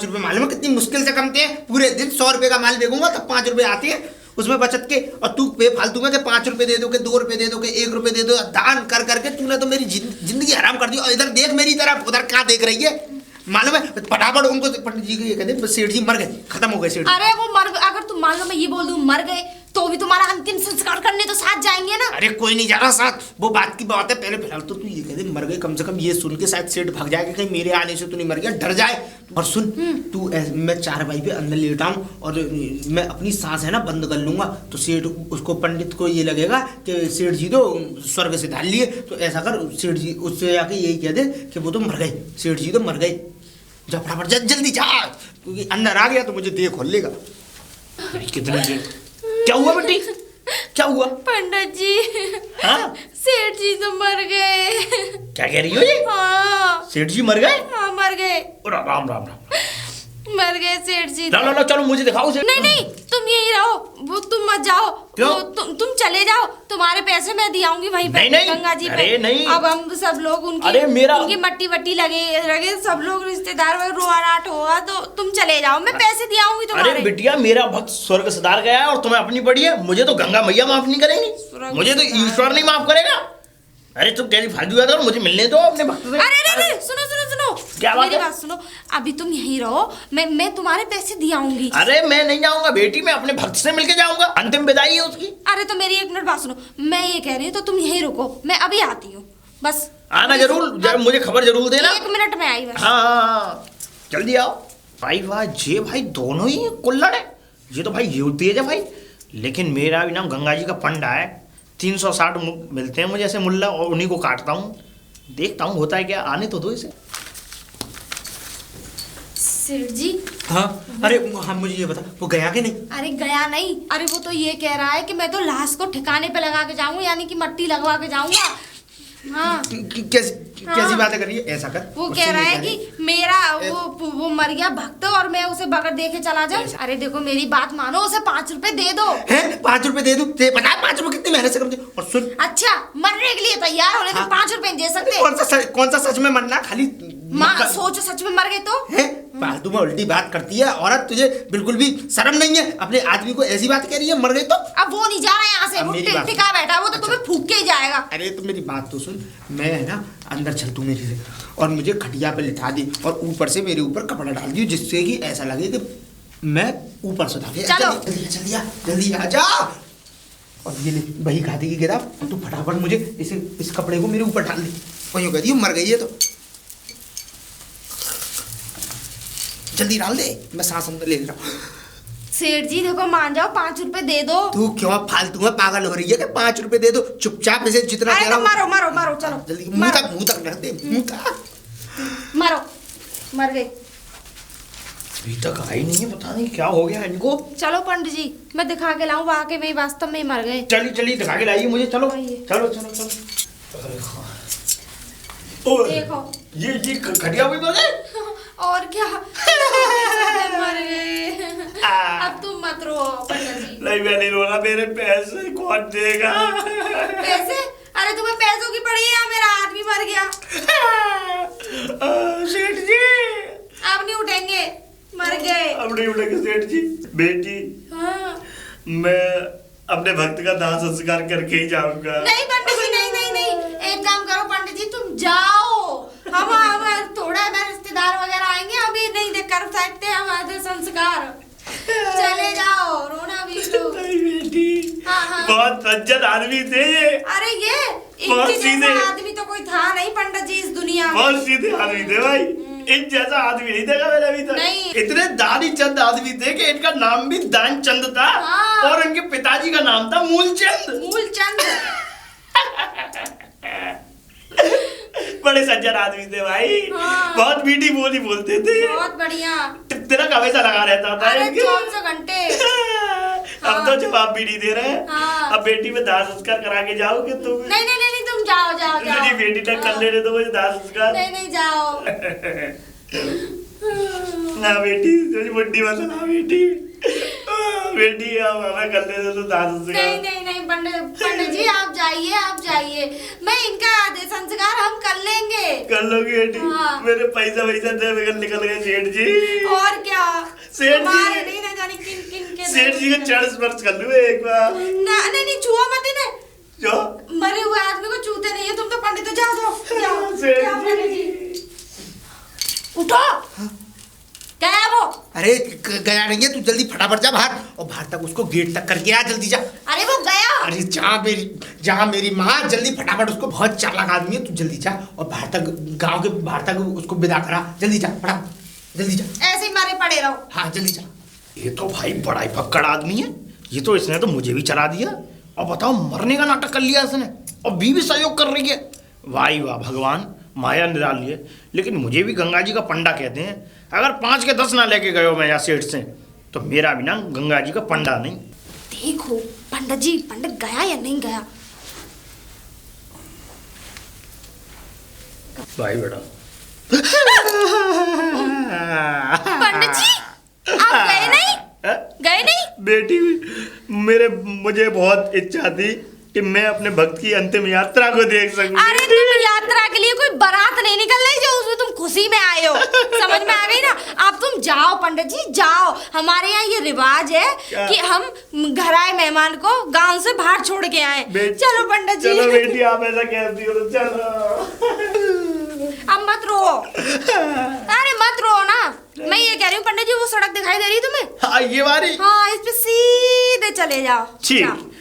रुपए मालूम है कितनी मुश्किल से कमते हैं? पूरे दिन 100 रुपए का माल बेचूंगा तब 5 रुपए आते हैं उसमें बचत के, और तू बेफालतू में 5 रुपए दे दो, 2 रुपए दे दो, 1 रुपए दे दो, दान कर करके तूने तो मेरी जिंदगी हराम कर दी। और इधर देख मेरी तरफ, उधर क्या देख रही है मालूम है? फटाफट उनको पंडित जी को ये कहते सेठ जी मर गए, खत्म हो गए सेठ। अरे वो मर, अगर तुम मान लो मैं ये बोल दूं मर गए, तो भी तुम्हारा अंतिम संस्कार करने तो साथ जाएंगे ना। अरे कोई नहीं जा रहा साथ, वो बात की बात है। पहले फिलहाल तो तू ये कह दे मर गए, कम से कम ये सुन के शायद सेठ भाग जाएगा कहीं मेरे आने से तू नहीं मर गया, डर जाए। और सुन तू मैं चारपाई पे अंदर लेटा हूँ और मैं अपनी सांस है ना बंद कर लूंगा, तो सेठ उसको पंडित को ये लगेगा कि सेठ जी तो स्वर्ग से ढाल लिए। तो ऐसा कर सेठ जी उससे जाके यही कह दे कि वो तो मर गए, सेठ जी तो मर गए। जा फटाफट जा, जल्दी जा, क्योंकि अंदर आ गया तो मुझे देख खोल लेगा। कितनी देर? क्या हुआ बेटी, क्या हुआ? पंडित जी, हाँ? सेठ जी तो मर गए। क्या कह रही हो ये? हाँ सेठ जी मर गए? हाँ मर गए, राम राम राम राम। मर गए सेठ जी। ला ला ला, चलो मुझे दिखाओ सेठ। नहीं नहीं, तुम यही रहो, वो तुम मत जाओ। क्यों? तुम चले जाओ, तुम्हारे पैसे मैं दिया आऊंगी वहीं पे। नहीं, नहीं। गंगा जी पे। अरे नहीं। अब हम सब लोग अरे मेरा- उनकी मट्टी वट्टी लगे सब लोग रिश्तेदार में रोआराट होगा, तो तुम चले जाओ, मैं पैसे दिया आऊंगी तुम्हारे। अरे बिटिया, मेरा भक्त स्वर्ग सुधार गया है और तुम्हें अपनी पड़ी है, मुझे तो गंगा मैया माफ नहीं करेंगी, मुझे तो ईश्वर नहीं माफ करेगा। अरे तुम कैसी फालतू बात करो, मुझे मिलने दो अपने भक्त से। अरे सुनो सुनो सुनो, क्या बात मेरी है? बात सुनो, अभी तुम यहीं रहो, मैं तुम्हारे पैसे दिया आऊंगी। अरे मैं नहीं जाऊंगा बेटी, मैं अपने भक्त से मिलके जाऊंगा, अंतिम विदाई है उसकी। अरे तो मेरी एक मिनट बात सुनो, मैं ये कह रही हूँ तो तुम यहीं रुको, मैं अभी आती हूँ बस। आना जरूर, मुझे खबर जरूर देना। 1 मिनट में आई बस। हाँ जल्दी आओ। भाई वाह, ये भाई दोनों ही कुल्लड़ है, ये तो भाई ये तेज है भाई। लेकिन मेरा भी नाम गंगा जी का पंडा है, 360 मिलते हैं मुझे ऐसे मुल्ला, और उन्हीं को काटता हूँ, देखता हूँ होता है क्या। आने तो दो इसे। सेठ जी। हाँ अरे हाँ, मुझे ये बता वो गया कि नहीं? अरे गया नहीं, अरे वो तो ये कह रहा है कि मैं तो लाश को ठिकाने पे लगा के जाऊंगा, यानी कि मट्टी लगवा के जाऊंगा। हाँ कैसी बातें कर रही है? ऐसा कर, वो उससे कह रहा नहीं है कह कि मेरा वो मर गया भक्त और मैं उसे बगैर देखे चला जाऊं। अरे देखो मेरी बात मानो, उसे 5 रुपए दे दो। हैं 5 रुपए दे दूं? पता है 5 रुपए कितनी मेहनत से करते? और सुन, अच्छा मरने के लिए तैयार हो, लेकिन 5 रुपए दे सकते? कौन सा सच में मरना, खाली माँ सोचो सच में मर गए तो? फालतू में उल्टी बात करती है औरत, तुझे बिल्कुल भी शर्म नहीं है? अपने आदमी को ऐसी बात कह रही है मर गई तो? अब वो नहीं जा रहा यहाँ से, वो टिका बैठा है, वो तो तुम्हें फूक के ही जाएगा। अरे तो मेरी बात तो सुन, मैं है ना अंदर चल तू मेरे से, और मुझे खटिया पे लिटा दी और ऊपर से मेरे ऊपर कपड़ा डाल दियो, जिससे कि ऐसा लगे कि मैं ऊपर से था। चलो जल्दी आ जा। और ये ले वही खादी की किताब, तू फटाफट मुझे इस कपड़े को मेरे ऊपर डाल दे। वही कह दी मर गई है तो जल्दी डाल दे, मैं सांस अंदर ले रहा हूँ। सेठ जी देखो मान जाओ, 5 रुपए दे दो। तू क्यों फालतू में पागल हो रही है कि 5 रुपए दे दो? चुपचाप इसे जितना अरे कह रहा तो हूँ मारो मारो मारो, चलो जल्दी मुंह तक रख दे, मुंह तक मारो। मर गए अभी तक आई नहीं है, पता नहीं क्या हो गया इनको। चलो पंडित जी, मैं दिखा के लाऊं वाकई में वास्तव में ही मर गए। चलिए दिखा के लाइए मुझे, चलो आइए। चलो। देखो ये खटिया हुई तो है? और क्या मर गए। अब तुम मत रो पंडित जी। नहीं मैं नहीं रोना, मेरे पैसे कौन देगा? पैसे? अरे तुम्हें पैसों की पड़ी है, मेरा आदमी मर गया। सेठ जी अब नहीं उठेंगे, मर गए। अब नहीं उठेंगे सेठ जी। बेटी हाँ। मैं अपने भक्त का दाह संस्कार करके ही जाऊंगा। नहीं पंडित जी, नहीं नहीं नहीं, एक काम करो पंडित जी, तुम जाओ, हम थोड़ा रिश्तेदार वगैरह आएंगे, अभी नहीं कर सकते हमारे संस्कार, चले जाओ, रोना भी तो। नहीं बेटी, हाँ। बहुत सज्जन आदमी थे ये, अरे ये बहुत इनके जैसा सीधे। आदमी तो कोई था नहीं पंडित जी इस दुनिया में। बहुत सीधे आदमी थे भाई, इन जैसा आदमी नहीं देखा मैंने अभी तक। नहीं। इतने दानी चंद आदमी थे कि इनका नाम भी दानचंद था। हाँ। और इनके पिताजी का नाम था मूलचंद। मूलचंद। बड़े सज्जन आदमी थे भाई। हाँ। बहुत मीठी बोली बोलते थे। बहुत बढ़िया। तिलक हमेशा लगा रहता था अरे इनके। 24 घंटे। अब तो जवाब भी नहीं दे रहे। हाँ। अब बेटी में दाह संस्कार करा के जाओगे तुम? नहीं नहीं नहीं, तुम जाओ जाओ जाओ। नहीं बेटी तक कर लेने दो मुझे दाह संस्कार। नहीं नहीं जाओ। ना बेटी तुझे बुड्ढी मत ना बेटी। बेटी अब हमें कर लेने दो दाह संस्कार। नहीं नहीं नहीं पंडित जी आप जाइए, मैं इनका संस्कार हम कर लेंगे। कर लोगे बेटी? हाँ। मेरे पैसा दे बगैर निकल गए सेठ जी। और क्या सेठ जी। तुम्हारे नहीं ना जाने किन के सेठ जी का चरण स्पर्श कर लूं एक बार? नहीं छुआ मत इन्हें, जो मरे हुए आदमी को छूते नहीं है। तुम तो पंडित हो, जाओ सेठ जाओ पंडित जी। उठो। गया वो? अरे गया नहीं है, तू जल्दी फटाफट जा बाहर, और बाहर तक उसको गेट तक करके आ, जल्दी जा। अरे वो गया। अरे जहाँ मेरी माँ, जल्दी फटाफट, उसको बहुत चालाक आदमी है, तू जल्दी जा और बाहर तक, गांव के बाहर तक उसको विदा करा, जल्दी जा फटाफट, जल्दी जा। ऐसे ही मारे पड़े रहो। हाँ जल्दी जा। ये तो भाई बड़ा ही पक्कड़ आदमी है, ये तो इसने तो मुझे भी चला दिया, और बताओ मरने का नाटक कर लिया इसने, और बीवी सहयोग कर रही है। वाह वाह भगवान, माया निराली है। लेकिन मुझे भी गंगा जी का पंडा कहते हैं, अगर 5 के 10 ना लेके गए हो मैं यहाँ सेठ से, तो मेरा भी ना गंगा जी का पंडा नहीं। देखो पंडित जी, पंडित गया या नहीं गया? भाई बेटा पंडित जी आप गए नहीं? गए नहीं? बेटी, मुझे बहुत इच्छा थी कि मैं अपने भक्त की अंतिम यात्रा को देख सकूं। अरे तुम यात्रा के लिए कोई बारात नहीं निकल रही जो उसमें तुम खुशी में आए हो, समझ में आ गई ना? अब तुम जाओ पंडित जी जाओ, हमारे यहाँ ये रिवाज है कि हम घर आए मेहमान को गांव से बाहर छोड़ के आए। चलो पंडित जी। चलो बेटी, आप ऐसा कहती हो तो चलो। अब मत रो, अरे मत रो ना, मैं ये कह रही हूँ पंडित जी, वो सड़क दिखाई दे रही तुम्हें? हाँ ये वाली। हाँ इस पे सीधे चले जाओ।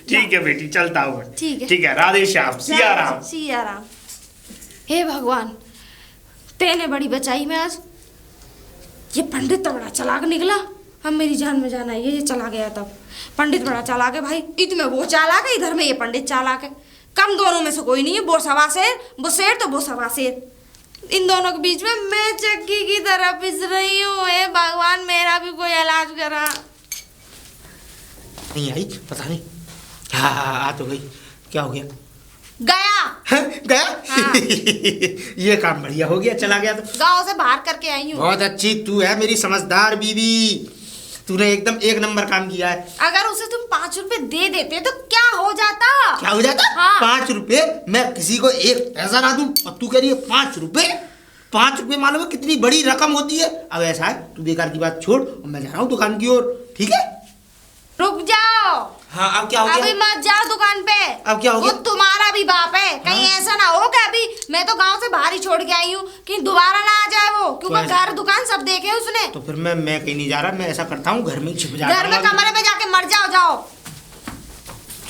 ठीक है बेटी, चलता हूँ। ठीक है, राधे श्याम, सिया राम। सिया राम। हे भगवान, तेने बड़ी बचाई में आज। ये पंडित तो बड़ा चालाक निकला, अब मेरी जान में जान आई है, ये चला गया तब। पंडित बड़ा चालाक है भाई, इधर में वो चालाक है, इधर में ये पंडित चालाक है। कम दोनों में से कोई नहीं है, वो सवा शेर, वो शेर तो वो सवा शेर। इन दोनों के बीच में मैं चक्की की तरह पिस रही हूँ। हे भगवान, मेरा भी कोई इलाज करा। नहीं आई, पता नहीं। हाँ आ तो गई, क्या हो गया? गया। गया? हाँ। ये काम बढ़िया हो गया, चला गया तो। गांव से बाहर करके आई हूँ। बहुत अच्छी तू है मेरी समझदार बीवी, तूने एकदम 1 नंबर काम किया है। अगर उसे तुम 5 रुपए दे देते तो क्या हो जाता? क्या हो जाता? हाँ। 5 रुपए, मैं किसी को 1 पैसा ना दूं, और तू कह रही है 5 रुपए? 5 रुपए मालूम है कितनी बड़ी रकम होती है। अब ऐसा है, तू बेकार की बात छोड़, और मैं जा रहा हूँ दुकान की ओर, ठीक है? रुक जाओ। हाँ अब क्या हो गया? अभी मत जाओ दुकान पे। अब क्या हो गया? वो तुम्हारा भी बाप है, कहीं हाँ? ऐसा ना हो कि अभी मैं तो गांव से बाहर ही छोड़ के आई हूँ, कहीं दोबारा ना आ जाए वो, क्योंकि घर दुकान सब देखे उसने। तो फिर मैं कहीं नहीं जा रहा, मैं ऐसा करता हूँ, घर में छिप जाता हूँ। घर में कमरे में जाके मर जाओ। जाओ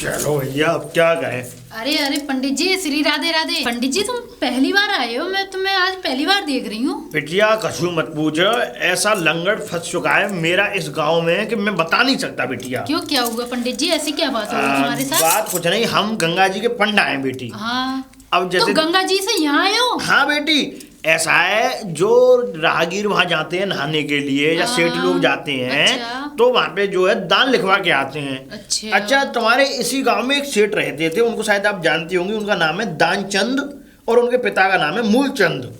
चलो भैया, अब क्या कहें। अरे अरे पंडित जी, श्री राधे राधे। पंडित जी तुम पहली बार आए हो, मैं तुम्हें आज पहली बार देख रही हूँ। बिटिया कछु मत पूछो, ऐसा लंगड़ फंस चुका है मेरा इस गांव में कि मैं बता नहीं सकता बिटिया। क्यों, क्या हुआ पंडित जी? ऐसी क्या बात हो तुम्हारे साथ? बात कुछ नहीं, हम गंगा जी के पंडा हैं बेटी। हाँ अब जैसे तो गंगा जी से यहाँ आए हो? हाँ बेटी, ऐसा है, जो राहगीर वहां जाते हैं नहाने के लिए, या सेठ लोग जाते हैं, अच्छा। तो वहां पे जो है दान लिखवा के आते हैं। अच्छा, तुम्हारे इसी गांव में एक सेठ रहते थे, उनको शायद आप जानती होंगी, उनका नाम है दानचंद, और उनके पिता का नाम है मूलचंद।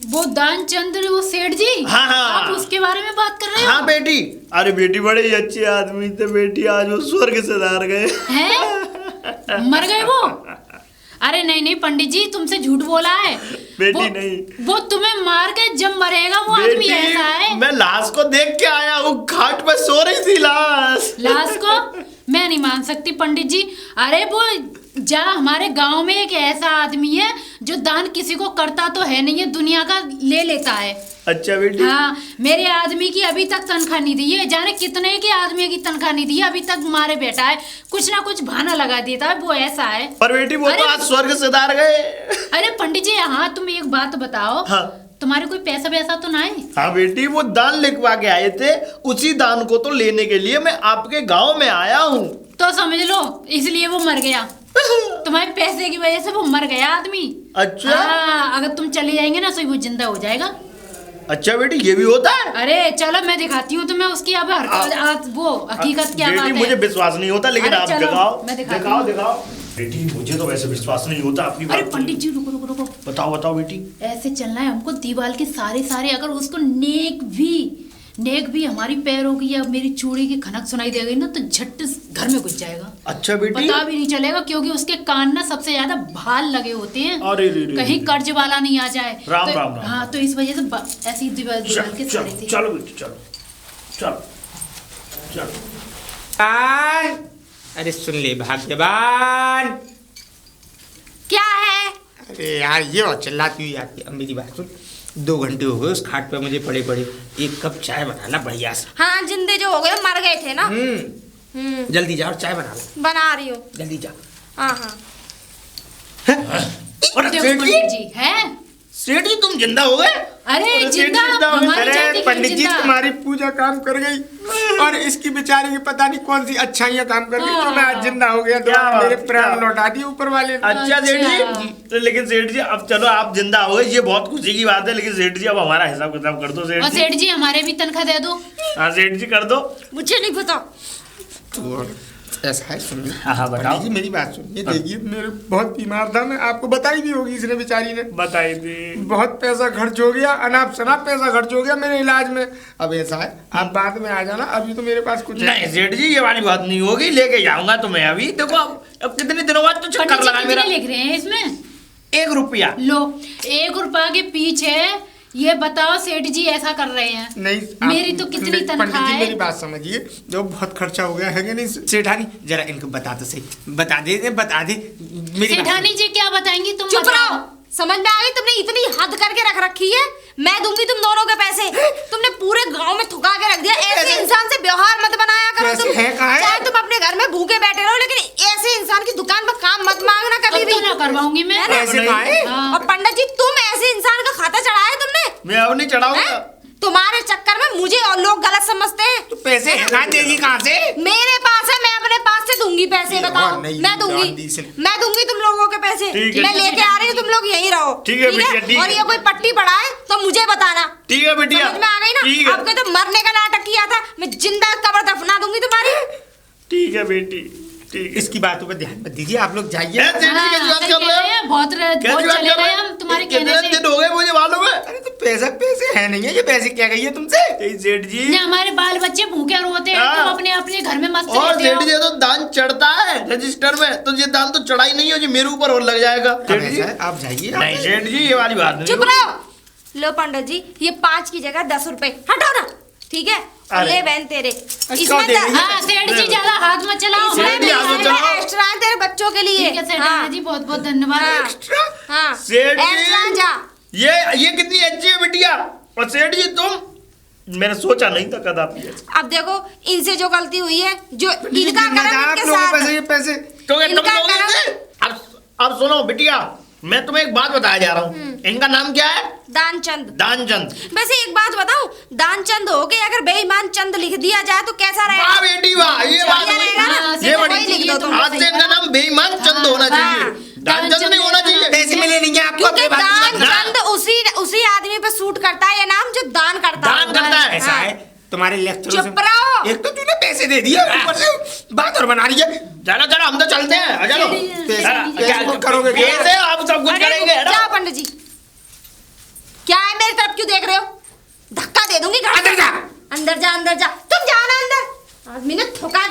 वो दानचंद, वो सेठ जी? हाँ हाँ, आप उसके बारे में बात कर रहे हो? हाँ बेटी। अरे बेटी, बड़े ही अच्छे आदमी थे बेटी, आज वो स्वर्ग से धार गए। हैं? मर गए वो? अरे नहीं नहीं पंडित जी, तुमसे झूठ बोला है बेटी। नहीं, वो तुम्हें मार के जब मरेगा वो आदमी ऐसा है। मैं लाश को देख के आया हूँ, घाट पे सो रही थी लाश को मैं नहीं मान सकती पंडित जी। अरे वो जहाँ हमारे गांव में एक ऐसा आदमी है जो दान किसी को करता तो है नहीं है, दुनिया का ले लेता है। अच्छा बेटी। हाँ, मेरे आदमी की अभी तक तनख्वाह नहीं दी है, जाने कितने के आदमी की तनख्वाह नहीं दी है, अभी तक मारे बैठा है, कुछ ना कुछ बहाना लगा देता है, वो ऐसा है। पर बेटी वो तो आज स्वर्ग से धार गए। अरे पंडित जी, हाँ तुम एक बात बताओ। हाँ। तुम्हारे कोई पैसा वैसा तो ना है? हाँ बेटी, वो दान लिखवा के आए थे, उसी दान को तो लेने के लिए मैं आपके गांव में आया हूँ। तो समझ लो इसलिए वो मर गया, तुम्हारे पैसे की वजह से वो मर गया आदमी। अच्छा। हाँ, अगर तुम चले जाएंगे ना तो वो जिंदा हो जाएगा। अच्छा बेटी, ये भी होता है? अरे चलो मैं दिखाती हूँ तुम्हें उसकी अब वो हकीकत क्या बात है। बेटी मुझे विश्वास नहीं होता, लेकिन आप दिखाओ। मैं दिखाओ। बेटी मुझे तो वैसे विश्वास नहीं होता आपकी बात। अरे पंडित जी रुको रुको रुको, बताओ बेटी। ऐसे चलना है हमको, दीवार के सारे अगर उसको नेक भी हमारी पैरों की या मेरी चूड़ी की खनक सुनाई दे गई ना तो झट घर में घुस जाएगा। अच्छा बेटी। पता भी नहीं चलेगा, क्योंकि उसके कान ना सबसे ज्यादा भाल लगे होते हैं। अरे कहीं कर्ज वाला नहीं आ जाए। राम तो, राम राम। हाँ, तो इस वजह से ऐसी दीवार के सारे थे। चलो बेटी, चलो। अरे सुन ले भाग्यवान। क्या है? अरे यार ये बहुत चिल्लाती हुई आती है। अब मेरी बात सुन, 2 घंटे हो गए उस खाट पे मुझे पड़े पड़े। एक कप चाय बनाना बढ़िया सा। हाँ, जिंदे जो हो गए मर गए थे ना। जल्दी जाओ चाय बना लो। बना रही हूँ। जल्दी जाओ। हाँ हाँ। और देखो सेठ पंडित जी है। सेठ जी तुम जिंदा हो गए? अरे जिंदा हमारी जाति अरे की पंडित जी जिंदा। तुम्हारी पूजा काम कर गई और इसकी बेचारी की पता नहीं कौन सी अच्छाइयाँ काम कर गई, तो मैं आज जिंदा हो गया। क्या तो मेरे बात, प्राण क्या? लौटा दिए ऊपर वाले ने। अच्छा सेठ जी, तो लेकिन सेठ जी अब चलो आप जिंदा हो गए, ये बहुत खुशी की बात है, लेकिन सेठ जी अब हमारा हिसाब किताब कर दो। सेठ और जी, सेठ जी हमारे भी तनख्वाह दे दो। हाँ सेठ जी कर दो। मुझे नहीं पता। तो ऐसा है, सुनिए। हाँ बताओ। पंडित जी मेरी बात सुनिए। देखिए मेरे बहुत बीमार था मैं, आपको बताई भी होगी इसने बेचारी ने। बताई थी। बहुत पैसा खर्च हो गया, अनाप शनाप पैसा खर्च हो गया मेरे इलाज में। अब ऐसा है, आप बाद में आ जाना, अभी तो मेरे पास कुछ है नहीं सेठ जी ये वाली बात नहीं होगी, लेके जाऊंगा तुम्हें अभी। देखो अब कितने दिनों बाद तो चक्कर पंडित जी लगा मेरा। कितने लिख रहे हैं इसमें? 1 रुपया। लो 1 रुपया के पीछे ये बताओ सेठ जी ऐसा कर रहे हैं। नहीं मेरी तो कितनी नहीं, तनख्वाह पंडित जी है? मेरी बात समझिए, जो बहुत खर्चा हो गया है कि नहीं सेठानी, जरा इनको बता दो सही, बता दे मेरी बात सेठानी जी क्या बताएंगी तुम? चुप बताओ। रहो। समझ में आ गई? तुमने इतनी हद करके रख रखी है। मैं दूंगी तुम दोनों के पैसे। तुमने पूरे गांव में थुका के रख दिया। ऐसे इंसान से व्यवहार मत बनाया करो पैसे तुम। हैं कहाँ है? चाहे तुम अपने घर में भूखे बैठे रहो, लेकिन ऐसे इंसान की दुकान पर काम मत मांगना कभी अब भी। तो ना करवाऊंगी मैं। है ना? पैसे कहाँ है? हाँ। और पंडित जी तुम ऐसे इंसान का खाता चढ़ाया तुमने? मैं अब नहीं चढ़ाऊंगा। हैं? तुम्हारे चक्कर में मुझे और लोग गलत समझते हैं। तो पैसे है कहाँ, देगी कहाँ से? मेरे पास है, मैं अपने पास से दूंगी पैसे। ये बताओ। और नहीं, मैं जान दी दूंगी, से। मैं दूंगी तुम लोगों के पैसे। ठीक है, मैं ठीक लेके आ रही हूँ, तुम लोग यहीं रहो। ठीक है बिटिया, ठीक और है। ये कोई पट्टी पड़ा है तो मुझे बताना। ठीक है बिटिया। समझ में आ गई ना? ठीक है। आपके तो मरने का नाटक किया था, मैं जिंदा कब्र दफना दूंगी तुम्हारी। ठीक है बेटी, ठीक है। इसकी बातों पर ध्यान मत दीजिए, आप लोग जाइए। सेठ जी हाँ, कैसी बात सही कर कह रहे रहे हो? हैं, बहुत कैसी बहुत बात चले कर रहे गए हो? हम तुम्हारे कितने कहने से। दिन हो गए मुझे मालूम है। अरे तो पैसे है नहीं है, ये पैसे क्या गई है तुमसे? सेठ जी ने हमारे बाल बच्चे भूखे रोते हैं, हाँ। तुम अपने अपने घर में मस्त और रहते सेठ हो। जी तो दान चढ़ता है रजिस्टर में, तो ये दान तो चढ़ाई नहीं हो, ये मेरे ऊपर और लग जाएगा। अब सेठ जी ऐसा है, आप जाइए। नहीं सेठ जी ये वाली बात नहीं चुप होगी। रहो। लो पंडित जी, ये 5 की जगह 10 रुपए हटाओ ना, ठीक है? और अरे। ले बहन तेरे क्यों इसमें दे रही है? हाँ सेठ जी ज्यादा हाथ मत चलाओ। सेठ जी, हाथ मत चलाओ। एक्स्ट्रा है तेरे बच्चों के लिए। ठीक है सेठ हाँ। जी बहुत बहुत धन्यवाद। हाँ। हाँ। सेठ एक्स्ट्रा जा। जी ये कितनी अच्छी है बिटिया। और सेठ जी तुम, मैंने सोचा नहीं था कदापि ऐसा। अब देखो इनसे जो गलती हुई है, जो इनका गिरना कर्म जा, आप इनके लोगों साथ। पैसे, ये पैसे तो तुम इनका लोग कर्म- इसे- अब सुनो बिटिया, मैं तुम्हें एक बात बताया जा रहा हूँ। इनका नाम क्या है? दानचंद। दानचंद। वैसे एक बात बताऊं, दानचंद हो के अगर बेईमान चंद लिख दिया जाए तो कैसा रहेगा? वाह बेटी वाह, ये बात बढ़िया रहेगा ना? हुई। से ये तो बड़ी वही लिख दो तुम। आज से इनका नाम बेईमान चंद होना चाहिए, दानचंद नहीं होना चाहिए। पैसे मिले नहीं है आपको? क्योंकि अपनी बात सुनो। दानचंद उसी आदमी पे सूट करता है ये नाम जो दान करता दान करता है। ऐसा है तुम्हारे लेक्चरों चुप रहो। एक तो तूने पैसे दे दिए, ऊपर से बात और बना रही है। चलो चलो हम तो चलते हैं, चलो पैसे करोगे क्या? कैसे आप सब कुछ अरे करेंगे है ना? जाओ पंडित जी। क्या है, मेरी तरफ क्यों देख रहे हो? धक्का दे दूंगी घर से। अंदर जा। अंदर जा, अंदर जा। तुम जाओ ना अंदर। आदमी ने ठोका